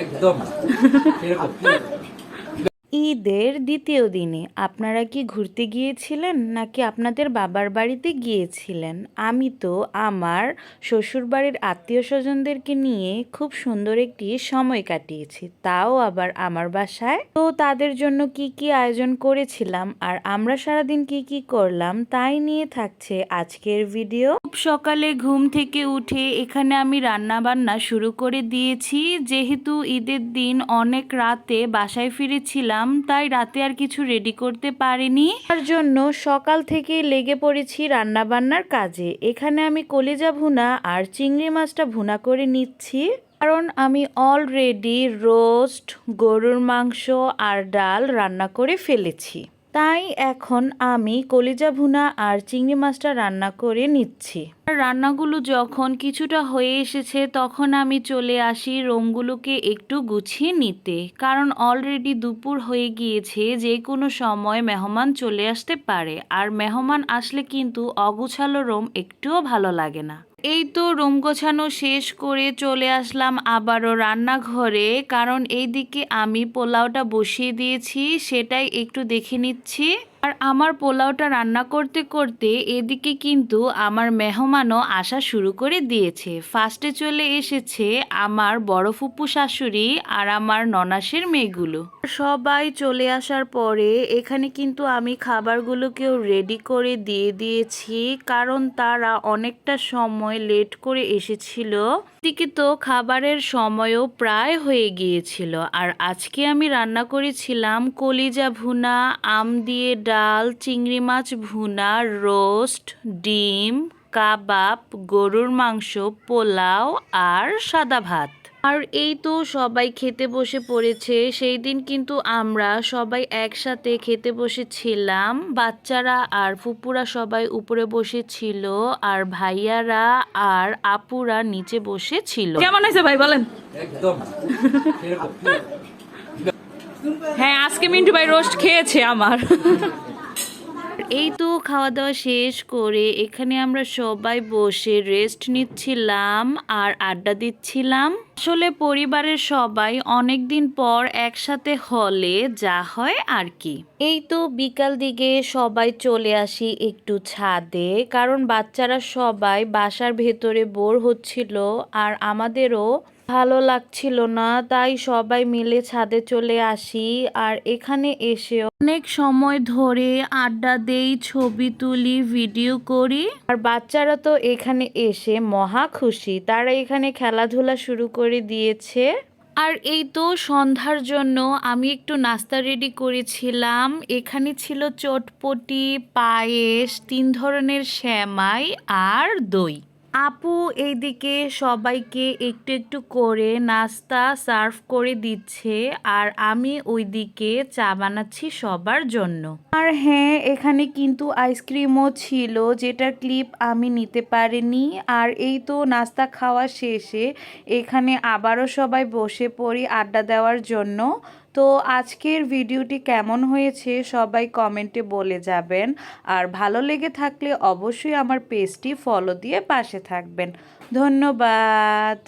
একদম ঈদের দ্বিতীয় দিনে আপনারা কি ঘুরতে গিয়েছিলেন নাকি আপনাদের বাবার বাড়িতে গিয়েছিলেন? আমি তো আমার শ্বশুরবাড়ির আত্মীয় স্বজনদেরকে নিয়ে খুব সুন্দর একটি সময় কাটিয়েছি, তাও আবার আমার বাসায়। তো তাদের জন্য কি কি আয়োজন করেছিলাম আর আমরা সারাদিন কি কি করলাম তাই নিয়ে থাকছে আজকের ভিডিও। খুব সকালে ঘুম থেকে উঠে এখানে আমি রান্না বান্না শুরু করে দিয়েছি। যেহেতু ঈদের দিন অনেক রাতে বাসায় ফিরেছিলাম, তাই রাতে আর কিছু রেডি করতে পারিনি। তার জন্য সকাল থেকে লেগে পড়েছি রান্না বান্নার কাজে। এখানে আমি কলিজা ভুনা আর চিংড়ি মাছটা ভুনা করে নিচ্ছি, কারণ আমি অলরেডি রোস্ট, গরুর মাংস আর ডাল রান্না করে ফেলেছি। তাই এখন আমি কলিজা ভুনা আর চিংড়ি মাছটা রান্না করে নিচ্ছি। রান্নাগুলো যখন কিছুটা হয়ে এসেছে তখন আমি চলে আসি রুমগুলোকে একটু গুছিয়ে নিতে, কারণ অলরেডি দুপুর হয়ে গিয়েছে, যে কোনো সময় মেহমান চলে আসতে পারে, আর মেহমান আসলে কিন্তু অগুছালো রুম একটুও ভালো লাগে না। এই তো রুম গোছানো শেষ করে চলে আসলাম আবারও রান্নাঘরে, কারণ এইদিকে আমি পোলাওটা বসিয়ে দিয়েছি, সেটাই একটু দেখে নিচ্ছি। আর আমার পোলাওটা রান্না করতে করতে এদিকে কিন্তু আমার মেহমানও আসা শুরু করে দিয়েছে। ফার্স্টে চলে এসেছে আমার বড় ফুপু শাশুড়ি আর আমার ননাসের মেয়েগুলো। সবাই চলে আসার পরে এখানে কিন্তু আমি খাবারগুলোকেও রেডি করে দিয়ে দিয়েছি, কারণ তারা অনেকটা সময় লেট করে এসেছিল। এদিকে তো খাবারের সময়ও প্রায় হয়ে গিয়েছিল। আর আজকে আমি রান্না করেছিলাম কলিজা ভুনা, আম দিয়ে ডাল, চিংড়ি মাছ ভুনা, রোস্ট, ডিম, কাবাব, গরুর মাংস, পোলাও আর সাদা ভাত। আর এই তো সবাই খেতে বসে পড়েছে। সেই দিন কিন্তু আমরা সবাই একসাথে খেতে বসেছিলাম। বাচ্চারা আর ফুপুরা সবাই উপরে বসেছিল, আর ভাইয়ারা আর আপুরা নিচে বসেছিল। কেমন হয়েছে ভাই বলেন? একদম হ্যাঁ, আজকে মিন্টু ভাই রোস্ট খেয়েছে আমার। এই তো খাওয়া দাওয়া শেষ করে এখানে আমরা সবাই বসে রেস্ট নিচ্ছিলাম আর আড্ডা দিচ্ছিলাম। আসলে পরিবারের সবাই অনেক দিন পর একসাথে হলে যা হয় আর কি। এই তো বিকাল দিকে সবাই চলে আসি একটু ছাদে, কারণ বাচ্চারা সবাই বাসার ভেতরে বোর হচ্ছিল আর আমাদেরও ভালো লাগছিল না, তাই সবাই মিলে ছাদে চলে আসি। আর এখানে এসে অনেক সময় ধরে আড্ডা দেই, ছবি তুলি, ভিডিও করি। আর বাচ্চারা তো এখানে এসে মহা খুশি, তারা এখানে খেলাধুলা শুরু করে দিয়েছে। আর এই তো সন্ধ্যার জন্য আমি একটু নাস্তা রেডি করেছিলাম। এখানে ছিল চটপটি, পায়েস, 3 ধরনের সেমাই আর দই। আপু এইদিকে সবাইকে একটু একটু করে নাস্তা সার্ভ করে দিচ্ছে, আর আমি ওইদিকে চা বানাচ্ছি সবার জন্য। আর হ্যাঁ, এখানে কিন্তু আইসক্রিমও ছিল, যেটার ক্লিপ আমি নিতে পারিনি। আর এই তো নাস্তা খাওয়া শেষে এখানে আবারও সবাই বসে পড়ি আড্ডা দেওয়ার জন্য। তো আজকের ভিডিওটি কেমন হয়েছে সবাই কমেন্টে বলে যাবেন। আর ভালো লেগে থাকলে অবশ্যই আমার পেজটি ফলো দিয়ে পাশে থাকবেন। ধন্যবাদ।